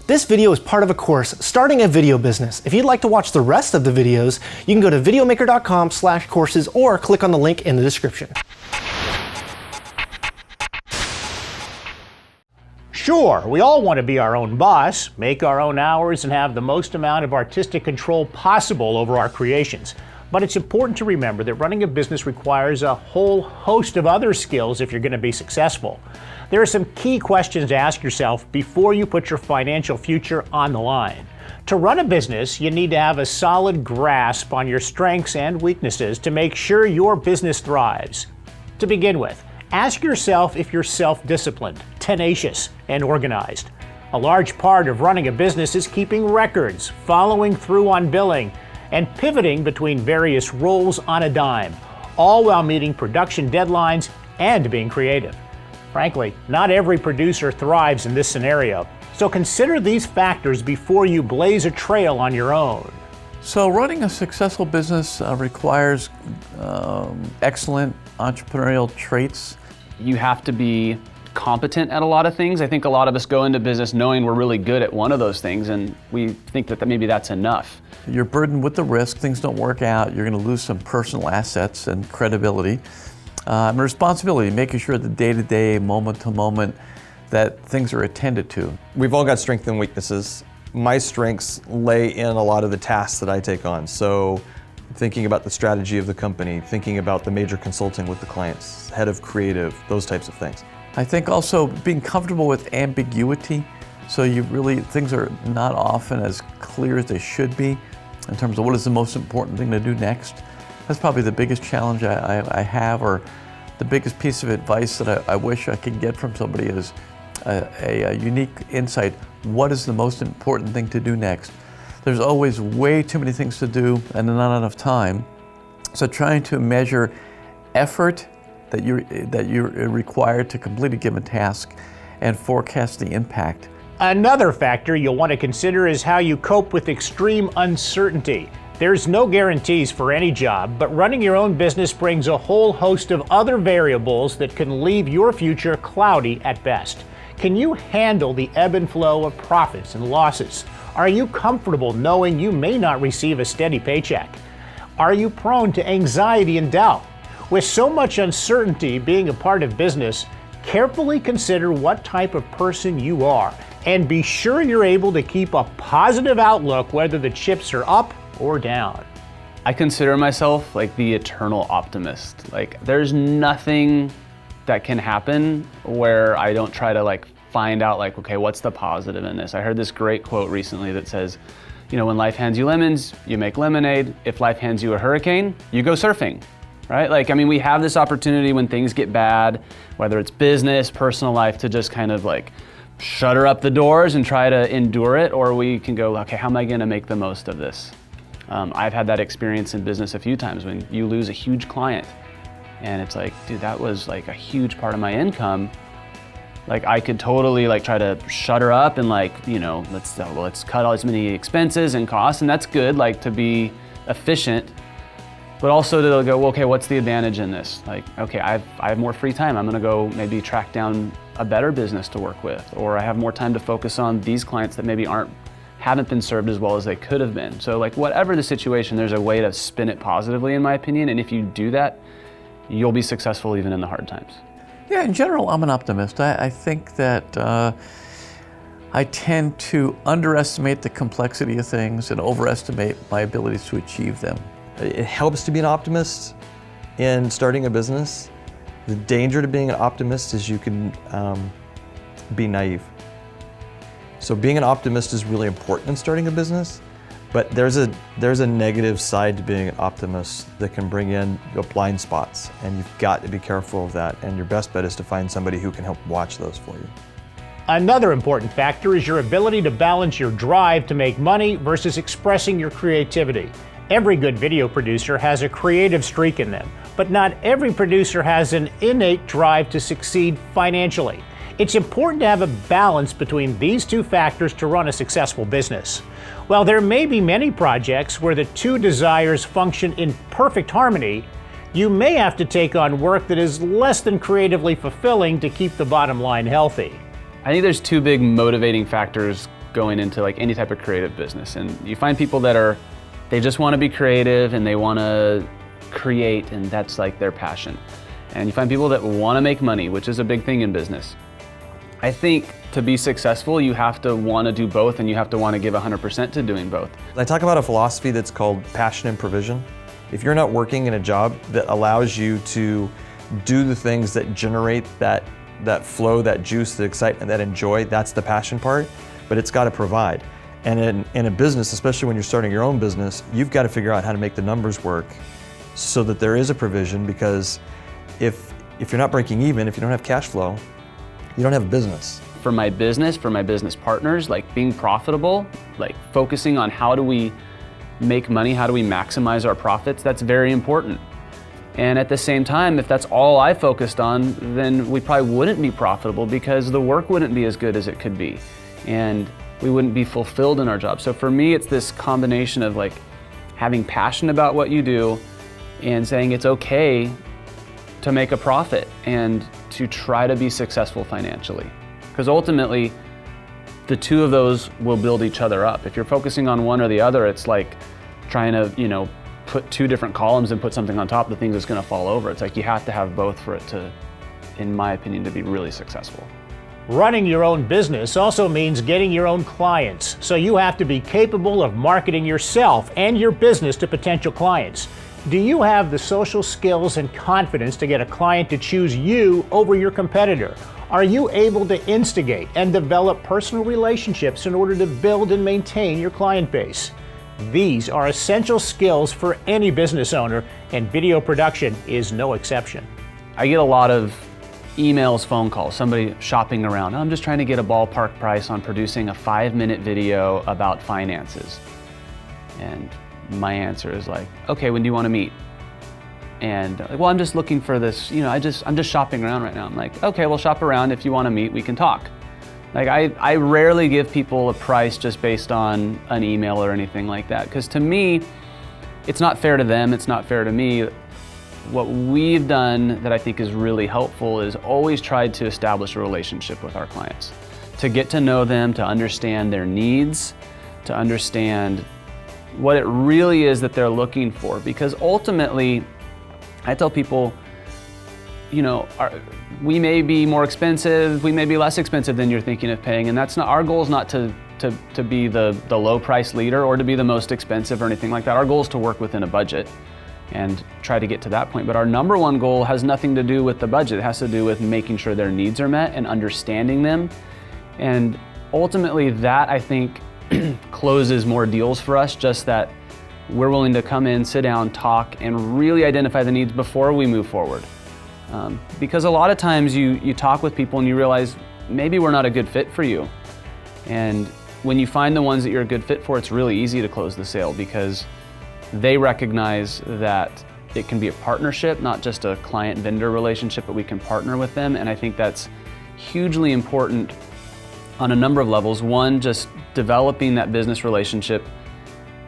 This video is part of a course, Starting a Video Business. If you'd like to watch the rest of the videos, you can go to videomaker.com/courses or click on the link in the description. Sure, we all want to be our own boss, make our own hours, and have the most amount of artistic control possible over our creations. But it's important to remember that running a business requires a whole host of other skills if you're going to be successful. There are some key questions to ask yourself before you put your financial future on the line. To run a business, you need to have a solid grasp on your strengths and weaknesses to make sure your business thrives. To begin with, ask yourself if you're self-disciplined, tenacious, and organized. A large part of running a business is keeping records, following through on billing, and pivoting between various roles on a dime, all while meeting production deadlines and being creative. Frankly, not every producer thrives in this scenario, so consider these factors before you blaze a trail on your own. So running a successful business requires excellent entrepreneurial traits. You have to be competent at a lot of things. I think a lot of us go into business knowing we're really good at one of those things, and we think that maybe that's enough. You're burdened with the risk. Things don't work out. You're going to lose some personal assets and credibility. And responsibility, making sure the day-to-day, moment-to-moment, that things are attended to. We've all got strengths and weaknesses. My strengths lay in a lot of the tasks that I take on. So thinking about the strategy of the company, thinking about the major consulting with the clients, head of creative, those types of things. I think also being comfortable with ambiguity, so things are not often as clear as they should be in terms of what is the most important thing to do next. That's probably the biggest challenge I have, or the biggest piece of advice that I wish I could get from somebody is a unique insight. What is the most important thing to do next? There's always way too many things to do and not enough time. So trying to measure effort that you're required to complete a given task and forecast the impact. Another factor you'll want to consider is how you cope with extreme uncertainty. There's no guarantees for any job, but running your own business brings a whole host of other variables that can leave your future cloudy at best. Can you handle the ebb and flow of profits and losses? Are you comfortable knowing you may not receive a steady paycheck? Are you prone to anxiety and doubt? With so much uncertainty being a part of business, carefully consider what type of person you are, and be sure you're able to keep a positive outlook whether the chips are up or down. I consider myself like the eternal optimist. Like, there's nothing that can happen where I don't try to find out okay, what's the positive in this? I heard this great quote recently that says, when life hands you lemons, you make lemonade. If life hands you a hurricane, you go surfing, right? We have this opportunity when things get bad, whether it's business, personal life, to just kind of shutter up the doors and try to endure it, or we can go, okay, how am I gonna make the most of this? I've had that experience in business a few times when you lose a huge client and it's dude, that was a huge part of my income. I could totally try to shutter up and let's cut all as many expenses and costs, and that's good, to be efficient, but also to go, well, okay, what's the advantage in this? Okay, I have more free time. I'm gonna go maybe track down a better business to work with, or I have more time to focus on these clients that maybe haven't been served as well as they could have been. So whatever the situation, there's a way to spin it positively, in my opinion, and if you do that, you'll be successful even in the hard times. Yeah, in general, I'm an optimist. I think that I tend to underestimate the complexity of things and overestimate my abilities to achieve them. It helps to be an optimist in starting a business. The danger to being an optimist is you can be naive. So being an optimist is really important in starting a business, but there's a negative side to being an optimist that can bring in blind spots, and you've got to be careful of that, and your best bet is to find somebody who can help watch those for you. Another important factor is your ability to balance your drive to make money versus expressing your creativity. Every good video producer has a creative streak in them, but not every producer has an innate drive to succeed financially. It's important to have a balance between these two factors to run a successful business. While there may be many projects where the two desires function in perfect harmony, you may have to take on work that is less than creatively fulfilling to keep the bottom line healthy. I think there's two big motivating factors going into like any type of creative business. And you find people that they just want to be creative and they want to create, and that's like their passion. And you find people that want to make money, which is a big thing in business. I think to be successful, you have to want to do both, and you have to want to give 100% to doing both. I talk about a philosophy that's called passion and provision. If you're not working in a job that allows you to do the things that generate that flow, that juice, that excitement, that enjoy, that's the passion part, but it's got to provide. And in a business, especially when you're starting your own business, you've got to figure out how to make the numbers work so that there is a provision, because if you're not breaking even, if you don't have cash flow, you don't have a business. For my business partners, like being profitable, like focusing on how do we make money, how do we maximize our profits, that's very important. And at the same time, if that's all I focused on, then we probably wouldn't be profitable, because the work wouldn't be as good as it could be. And we wouldn't be fulfilled in our job. So for me, it's this combination of like having passion about what you do and saying it's okay to make a profit and to try to be successful financially. Because ultimately, the two of those will build each other up. If you're focusing on one or the other, it's like trying to, put two different columns and put something on top of the thing that's gonna fall over. It's like you have to have both for it to, in my opinion, to be really successful. Running your own business also means getting your own clients, so you have to be capable of marketing yourself and your business to potential clients. Do you have the social skills and confidence to get a client to choose you over your competitor? Are you able to instigate and develop personal relationships in order to build and maintain your client base? These are essential skills for any business owner, and video production is no exception. I get a lot of emails, phone calls, somebody shopping around. I'm just trying to get a ballpark price on producing a 5-minute video about finances. And my answer is like, okay, when do you want to meet? And well, I'm just looking for this, I'm just shopping around right now. I'm like, okay, well, shop around. If you want to meet, we can talk. Like I rarely give people a price just based on an email or anything like that. Because to me, it's not fair to them, it's not fair to me. What we've done that I think is really helpful is always tried to establish a relationship with our clients. To get to know them, to understand their needs, to understand what it really is that they're looking for. Because ultimately, I tell people, we may be more expensive, we may be less expensive than you're thinking of paying, and that's not, our goal is not to be the low price leader or to be the most expensive or anything like that. Our goal is to work within a budget and try to get to that point. But our number one goal has nothing to do with the budget. It has to do with making sure their needs are met and understanding them. And ultimately that, I think, closes more deals for us, just that we're willing to come in, sit down, talk, and really identify the needs before we move forward. Because a lot of times you talk with people and you realize maybe we're not a good fit for you. And when you find the ones that you're a good fit for, it's really easy to close the sale, because they recognize that it can be a partnership, not just a client-vendor relationship, but we can partner with them. And I think that's hugely important on a number of levels. One, just developing that business relationship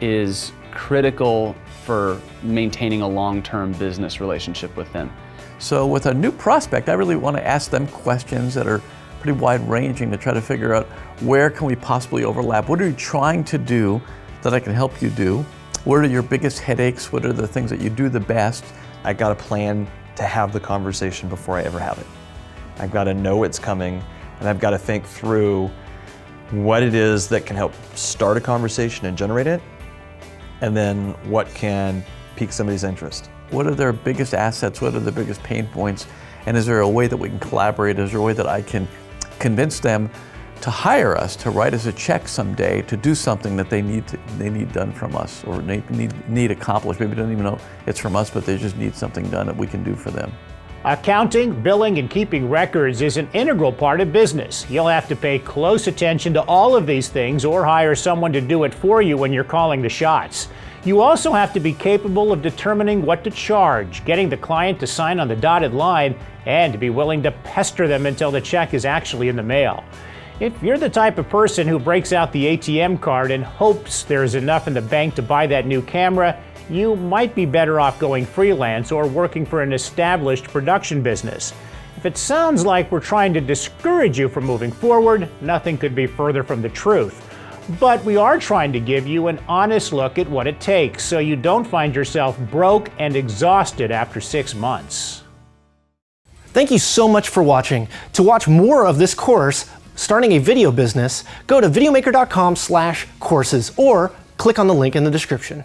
is critical for maintaining a long-term business relationship with them. So with a new prospect, I really want to ask them questions that are pretty wide-ranging to try to figure out where can we possibly overlap. What are you trying to do that I can help you do? What are your biggest headaches? What are the things that you do the best? I got to plan to have the conversation before I ever have it. I've got to know it's coming, and I've got to think through what it is that can help start a conversation and generate it, and then what can pique somebody's interest. What are their biggest assets? What are the biggest pain points? And is there a way that we can collaborate? Is there a way that I can convince them to hire us, to write us a check someday to do something that they need done from us, or need accomplished? Maybe they don't even know it's from us, but they just need something done that we can do for them. Accounting, billing, and keeping records is an integral part of business. You'll have to pay close attention to all of these things or hire someone to do it for you when you're calling the shots. You also have to be capable of determining what to charge, getting the client to sign on the dotted line, and to be willing to pester them until the check is actually in the mail. If you're the type of person who breaks out the ATM card and hopes there's enough in the bank to buy that new camera, you might be better off going freelance or working for an established production business. If it sounds like we're trying to discourage you from moving forward, nothing could be further from the truth. But we are trying to give you an honest look at what it takes so you don't find yourself broke and exhausted after 6 months. Thank you so much for watching. To watch more of this course, Starting a Video Business, go to videomaker.com/courses or click on the link in the description.